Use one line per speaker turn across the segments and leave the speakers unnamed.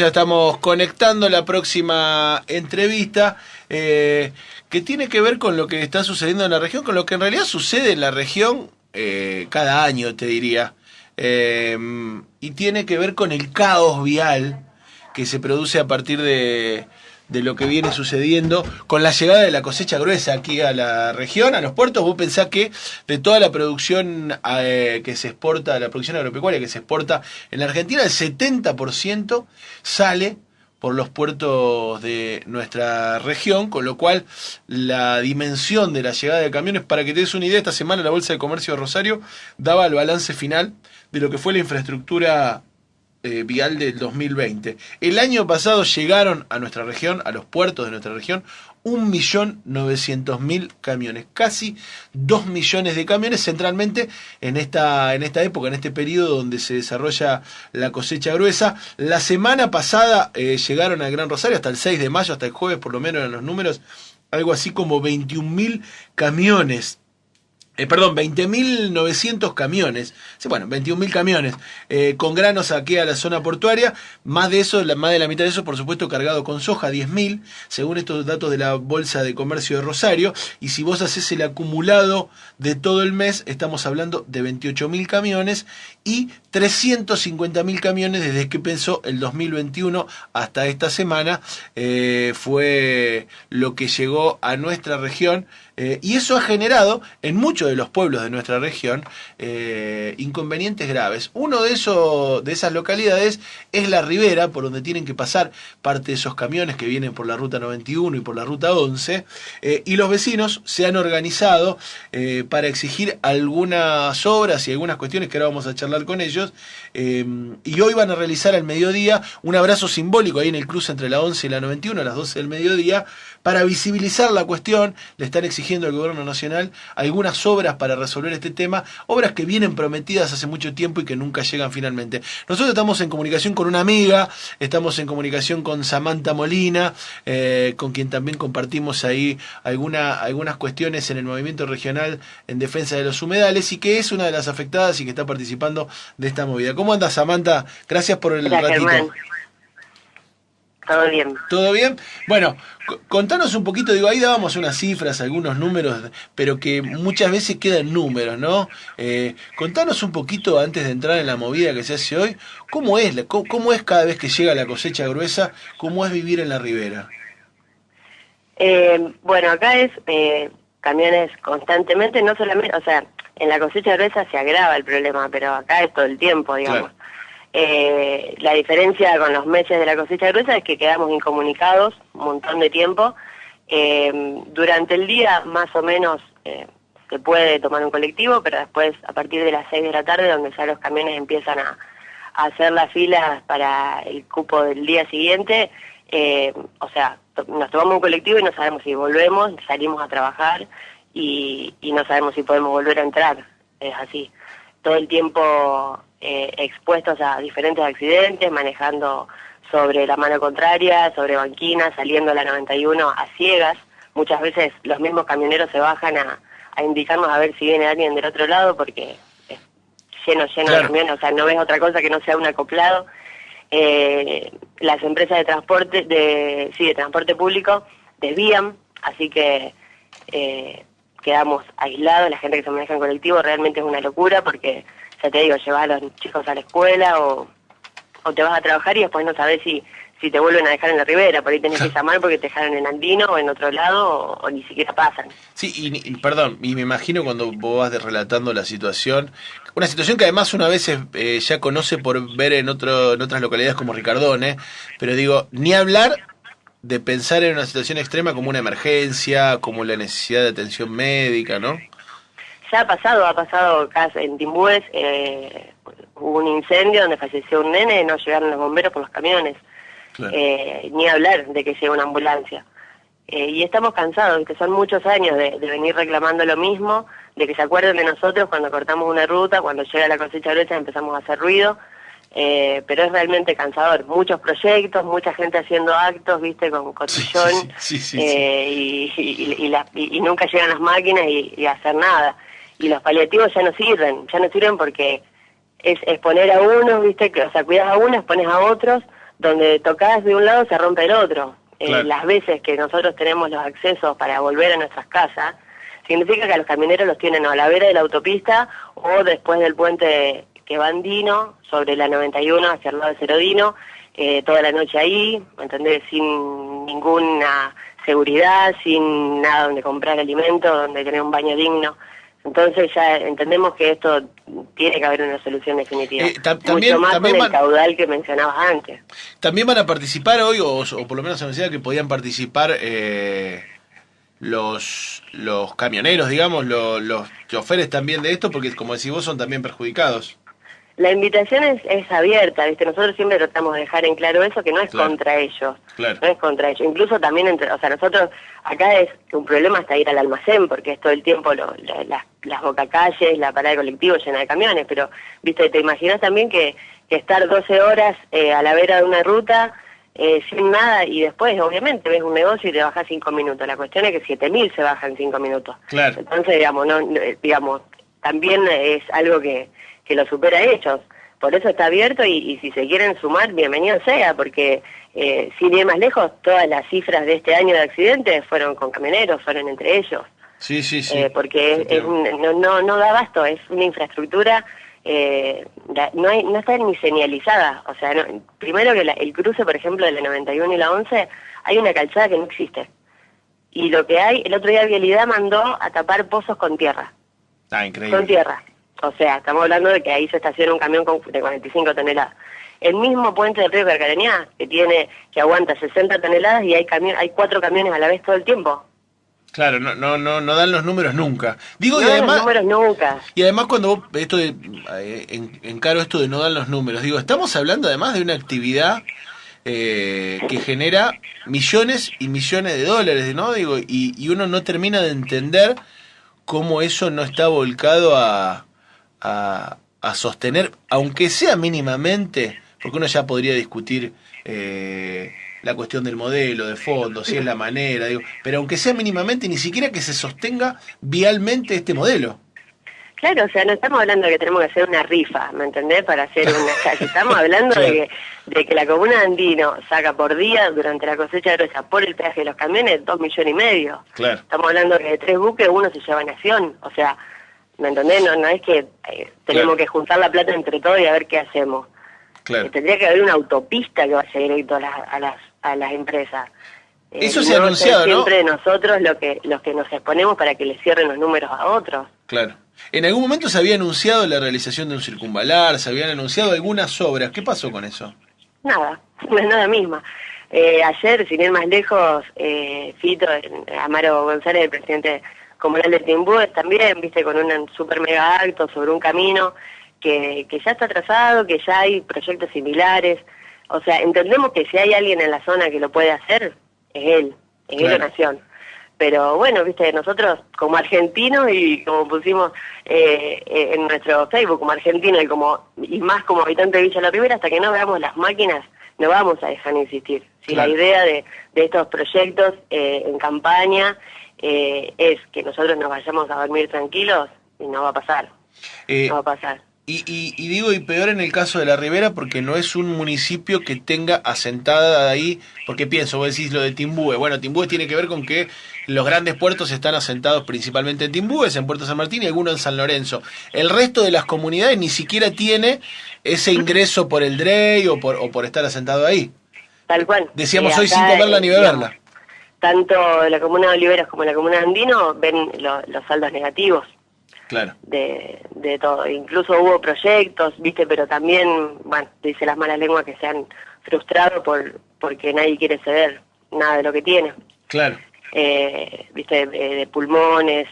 ya estamos conectando la próxima entrevista que tiene que ver con lo que está sucediendo en la región, con lo que en realidad sucede en la región cada año, te diría. Y tiene que ver con el caos vial que se produce a partir de lo que viene sucediendo con la llegada de la cosecha gruesa aquí a la región, a los puertos. Vos pensás que de toda la producción que se exporta, la producción agropecuaria que se exporta en la Argentina, el 70% sale por los puertos de nuestra región, con lo cual la dimensión de la llegada de camiones, para que te des una idea, esta semana la Bolsa de Comercio de Rosario daba el balance final de lo que fue la infraestructura vial del 2020. El año pasado llegaron a nuestra región, a los puertos de nuestra región, 1.900.000 camiones, casi 2 millones de camiones, centralmente en esta época, en este periodo donde se desarrolla la cosecha gruesa. La semana pasada llegaron al Gran Rosario, hasta el 6 de mayo, hasta el jueves por lo menos en los números, algo así como 21.000 camiones. 20.900 camiones, sí, bueno, 21.000 camiones con granos aquí a la zona portuaria, más de la mitad de eso, por supuesto, cargado con soja, 10.000, según estos datos de la Bolsa de Comercio de Rosario, y si vos haces el acumulado de todo el mes, estamos hablando de 28.000 camiones y 350.000 camiones desde que empezó el 2021 hasta esta semana, fue lo que llegó a nuestra región. Y eso ha generado en muchos de los pueblos de nuestra región inconvenientes graves. Uno de esas localidades es La Ribera, por donde tienen que pasar parte de esos camiones que vienen por la ruta 91 y por la ruta 11, y los vecinos se han organizado para exigir algunas obras y algunas cuestiones que ahora vamos a charlar con ellos, y hoy van a realizar al mediodía un abrazo simbólico ahí en el cruce entre la 11 y la 91 a las 12 del mediodía para visibilizar la cuestión. Le están exigiendo al gobierno nacional algunas obras para resolver este tema, obras que vienen prometidas hace mucho tiempo y que nunca llegan finalmente. Nosotros estamos en comunicación con una amiga, estamos en comunicación con Samantha Molina, con quien también compartimos ahí algunas cuestiones en el movimiento regional en defensa de los humedales, y que es una de las afectadas y que está participando de esta movida. ¿Cómo andas, Samantha? Gracias por el ratito.
Germán. Todo bien.
¿Todo bien? Bueno, contanos un poquito, digo, ahí dábamos unas cifras, algunos números, pero que muchas veces quedan números, ¿no? Contanos un poquito, antes de entrar en la movida que se hace hoy, ¿cómo es cada vez que llega la cosecha gruesa? ¿Cómo es vivir en la ribera?
Bueno, acá es camiones constantemente, no solamente, o sea, en la cosecha gruesa se agrava el problema, pero acá es todo el tiempo, digamos. Claro. La diferencia con los meses de la cosecha gruesa es que quedamos incomunicados un montón de tiempo. Durante el día más o menos se puede tomar un colectivo, pero después a partir de las 6 de la tarde, donde ya los camiones empiezan a hacer las filas para el cupo del día siguiente, o sea, nos tomamos un colectivo y no sabemos si volvemos, salimos a trabajar y no sabemos si podemos volver a entrar. Es así, todo el tiempo expuestos a diferentes accidentes, manejando sobre la mano contraria, sobre banquinas, saliendo a la 91 a ciegas. Muchas veces los mismos camioneros se bajan a indicarnos a ver si viene alguien del otro lado, porque es lleno claro, de camiones, o sea, no ves otra cosa que no sea un acoplado. Las empresas de transporte, de transporte público desvían, así que quedamos aislados. La gente que se maneja en colectivo realmente es una locura, porque ya te digo, llevas a los chicos a la escuela o te vas a trabajar y después no sabes si te vuelven a dejar en la ribera. Por ahí tenés que llamar porque te dejaron en Andino o en otro lado o ni siquiera pasan.
Sí, y perdón, y me imagino cuando vos vas relatando la situación, una situación que además una vez ya conoce por ver en otras localidades como Ricardone, pero digo, ni hablar de pensar en una situación extrema como una emergencia, como la necesidad de atención médica, ¿no?
Ya ha pasado acá en Timbúes, hubo un incendio donde falleció un nene, no llegaron los bomberos por los camiones. Claro. Ni hablar de que llegue una ambulancia. Y estamos cansados, que son muchos años de venir reclamando lo mismo, de que se acuerden de nosotros cuando cortamos una ruta, cuando llega la cosecha gruesa empezamos a hacer ruido, pero es realmente cansador. Muchos proyectos, mucha gente haciendo actos, viste, con cotillón, y nunca llegan las máquinas y hacer nada. Y los paliativos ya no sirven porque es poner a unos, viste, o sea, cuidas a unos, pones a otros, donde tocas de un lado se rompe el otro.
Claro.
Las veces que nosotros tenemos los accesos para volver a nuestras casas, significa que a los camioneros los tienen o a la vera de la autopista o después del puente que va Andino, sobre la 91 hacia el lado de Cerodino, toda la noche ahí, ¿me entendés? Sin ninguna seguridad, sin nada donde comprar alimento, donde tener un baño digno. Entonces ya entendemos que esto tiene que haber una solución definitiva.
También,
mucho más
también
con el caudal que mencionabas antes.
También van a participar hoy, o por lo menos se anunciaba que podían participar los camioneros, digamos, los choferes también de esto, porque como decís vos, son también perjudicados.
La invitación es abierta, ¿viste? Nosotros siempre tratamos de dejar en claro eso, que no es contra ellos.
Claro.
No es contra ellos. Incluso también, o sea, nosotros, acá es un problema hasta ir al almacén, porque es todo el tiempo las bocacalles, la parada de colectivo llena de camiones, pero, ¿viste? Te imaginas también que estar 12 horas a la vera de una ruta sin nada, y después, obviamente, ves un negocio y te bajas 5 minutos. La cuestión es que 7.000 se bajan en 5 minutos.
Claro.
Entonces, digamos, también es algo que lo supera a ellos. Por eso está abierto y si se quieren sumar, bienvenido sea, porque sin ir más lejos, todas las cifras de este año de accidentes fueron con camioneros, fueron entre ellos.
Sí.
Porque no da abasto, es una infraestructura, no está ni señalizada. O sea, primero que el cruce, por ejemplo, de la 91 y la 11, hay una calzada que no existe. Y lo que hay, el otro día Vialidad mandó a tapar pozos con tierra.
Increíble.
Con tierra. O sea, estamos hablando de que ahí se estaciona un camión de 45 toneladas. El mismo puente del río Carcarañá, que aguanta 60 toneladas y hay 4 camiones a la vez todo el tiempo.
Claro, no dan los números nunca. Digo,
no
y además,
dan los números nunca.
Y además cuando vos encaro esto de no dan los números, digo, estamos hablando además de una actividad que genera millones y millones de dólares, ¿no? Digo, y uno no termina de entender cómo eso no está volcado a sostener, aunque sea mínimamente, porque uno ya podría discutir la cuestión del modelo, de fondo, si es la manera, digo, pero aunque sea mínimamente, ni siquiera que se sostenga vialmente este modelo.
Claro, o sea, no estamos hablando de que tenemos que hacer una rifa, ¿me entendés? Para hacer una calle. Estamos hablando de que la comuna de Andino saca por día, durante la cosecha gruesa, por el peaje de los camiones, 2,5 millones.
Claro.
Estamos hablando de 3 buques, uno se lleva a Nación. O sea, ¿me entendés? No es que tenemos que juntar la plata entre todos y a ver qué hacemos.
Claro.
Tendría que haber una autopista que vaya directo a las empresas.
Eso se ha anunciado, ¿no?
Siempre nosotros los que nos exponemos para que les cierren los números a otros.
Claro. En algún momento se había anunciado la realización de un circunvalar, se habían anunciado algunas obras. ¿Qué pasó con eso?
Nada, no es nada misma. Ayer, sin ir más lejos, Fito, Amaro González, el presidente comunal de Timbúes, también, viste, con un super mega acto sobre un camino que ya está trazado, que ya hay proyectos similares. O sea, entendemos que si hay alguien en la zona que lo puede hacer, es él la Nación. Pero bueno, viste, nosotros como argentinos y como pusimos en nuestro Facebook, como argentino y más como habitante de Villa La Primera, hasta que no veamos las máquinas, no vamos a dejar de insistir. Si la idea de estos proyectos en campaña es que nosotros nos vayamos a dormir tranquilos, y no va a pasar. No va a pasar.
Y digo, y peor en el caso de La Ribera, porque no es un municipio que tenga asentada ahí, porque pienso, vos decís lo de Timbúes. Bueno, Timbúes tiene que ver con que los grandes puertos están asentados principalmente en Timbúes, en Puerto San Martín y algunos en San Lorenzo. El resto de las comunidades ni siquiera tiene ese ingreso por el DREI o por estar asentado ahí.
Tal cual.
Decíamos hoy sin comerla ni beberla.
Tanto la comuna de Oliveras como la comuna de Andino ven los saldos negativos.
Claro.
De todo. Incluso hubo proyectos, viste, pero también, bueno, dice las malas lenguas que se han frustrado porque nadie quiere ceder nada de lo que tiene.
Claro.
Viste, de pulmones,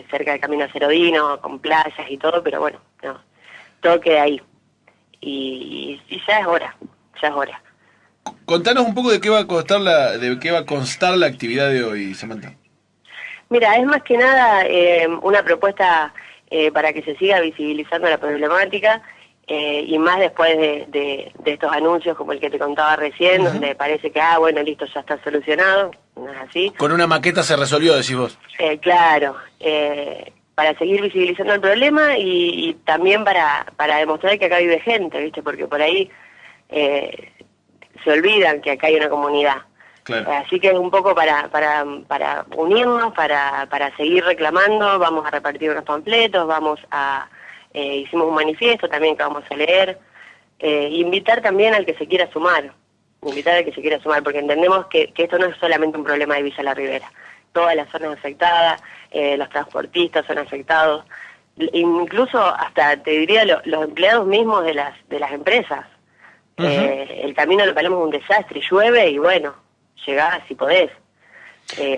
cerca del Camino Cerodino, con playas y todo, pero bueno, no, todo queda ahí. Y ya es hora.
Contanos un poco de qué va a constar la actividad de hoy, Samantha.
Mira, es más que nada una propuesta para que se siga visibilizando la problemática y más después de estos anuncios como el que te contaba recién, donde parece que, bueno, listo, ya está solucionado, no es así.
Con una maqueta se resolvió, decís vos.
Claro, para seguir visibilizando el problema y también para demostrar que acá vive gente, ¿viste? Porque por ahí se olvidan que acá hay una comunidad.
Claro.
Así que es un poco para unirnos, para seguir reclamando. Vamos a repartir unos panfletos, hicimos un manifiesto también que vamos a leer. Invitar también al que se quiera sumar, porque entendemos que esto no es solamente un problema de Villa La Ribera. Todas las zonas afectadas, los transportistas son afectados, incluso hasta te diría los empleados mismos de las empresas. El camino lo Palermo es un desastre, llueve y bueno, llegás si podés.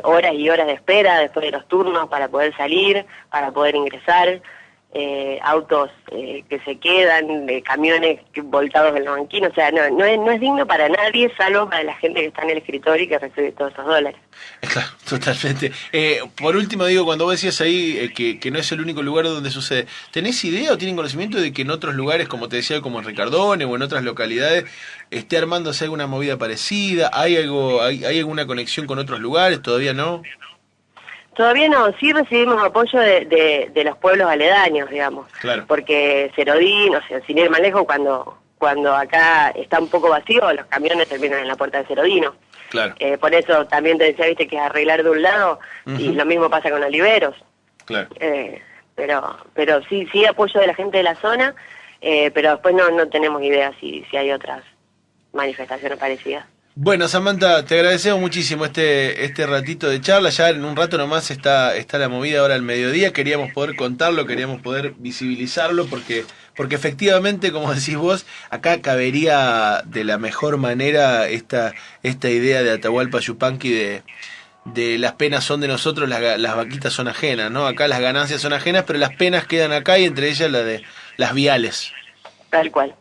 Horas y horas de espera después de los turnos para poder salir, para poder ingresar. Autos que se quedan, camiones volcados en los banquinos, o sea, no es digno para nadie, salvo para la gente que está en el escritorio y que recibe todos esos dólares.
Claro, totalmente. Por último, digo, cuando vos decías ahí que no es el único lugar donde sucede, ¿tenés idea o tienen conocimiento de que en otros lugares, como te decía, como en Ricardone o en otras localidades, esté armándose alguna movida parecida? ¿Hay alguna conexión con otros lugares? ¿Todavía no?
Todavía no, sí recibimos apoyo de los pueblos aledaños, digamos.
Claro.
Porque Cerodín, o sea, sin ir más lejos, cuando acá está un poco vacío, los camiones terminan en la puerta de Cerodino.
Claro.
Por eso también te decía, viste, que es arreglar de un lado, y lo mismo pasa con Oliveros.
Claro.
Pero sí apoyo de la gente de la zona, pero después no tenemos idea si hay otras manifestaciones parecidas.
Bueno, Samantha, te agradecemos muchísimo este ratito de charla. Ya en un rato nomás está la movida ahora al mediodía. Queríamos poder contarlo, queríamos poder visibilizarlo, porque efectivamente, como decís vos, acá cabería de la mejor manera esta idea de Atahualpa Yupanqui de las penas son de nosotros, las vaquitas son ajenas, ¿no? Acá las ganancias son ajenas, pero las penas quedan acá, y entre ellas la de las viales.
Tal cual.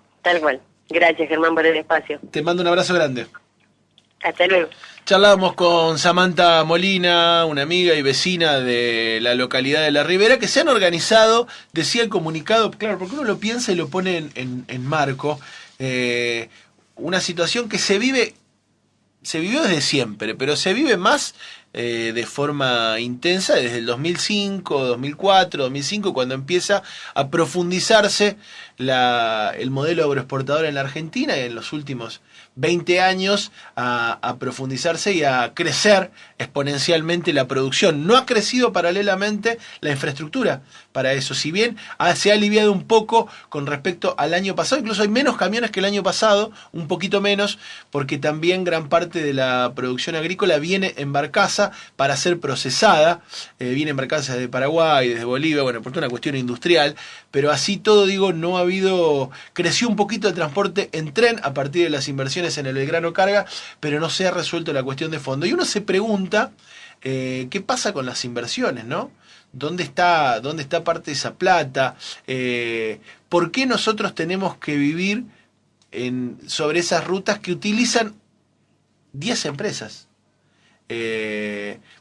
Gracias, Germán, por el espacio.
Te mando un abrazo grande.
Hasta luego.
Charlábamos con Samantha Molina, una amiga y vecina de la localidad de La Ribera, que se han organizado, decía el comunicado, claro, porque uno lo piensa y lo pone en marco, una situación que se vivió desde siempre, pero se vive más de forma intensa desde el 2005, 2004, 2005, cuando empieza a profundizarse el modelo agroexportador en la Argentina, y en los últimos 20 años a profundizarse y a crecer exponencialmente la producción. No ha crecido paralelamente la infraestructura para eso. Si bien se ha aliviado un poco con respecto al año pasado, incluso hay menos camiones que el año pasado, un poquito menos, porque también gran parte de la producción agrícola viene en barcaza para ser procesada, viene en barcaza desde Paraguay, desde Bolivia, bueno, por una cuestión industrial, pero así todo, digo, no ha habido, creció un poquito el transporte en tren a partir de las inversiones en el Belgrano Carga, pero no se ha resuelto la cuestión de fondo. Y uno se pregunta, ¿qué pasa con las inversiones, no? ¿Dónde está parte de esa plata? ¿Por qué nosotros tenemos que vivir sobre esas rutas que utilizan 10 empresas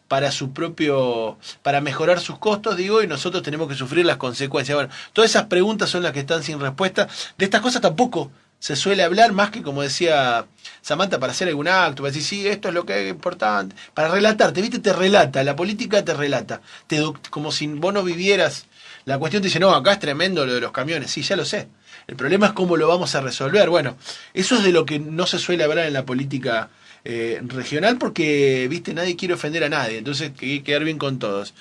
para mejorar sus costos, digo, y nosotros tenemos que sufrir las consecuencias? Bueno, todas esas preguntas son las que están sin respuesta. De estas cosas tampoco se suele hablar, más que, como decía Samantha, para hacer algún acto, para decir, sí, esto es lo que es importante, para relatarte, ¿viste? Te relata, la política te relata, como si vos no vivieras. La cuestión te dice, no, acá es tremendo lo de los camiones, sí, ya lo sé. El problema es cómo lo vamos a resolver. Bueno, eso es de lo que no se suele hablar en la política regional, porque, viste, nadie quiere ofender a nadie, entonces hay que quedar bien con todos.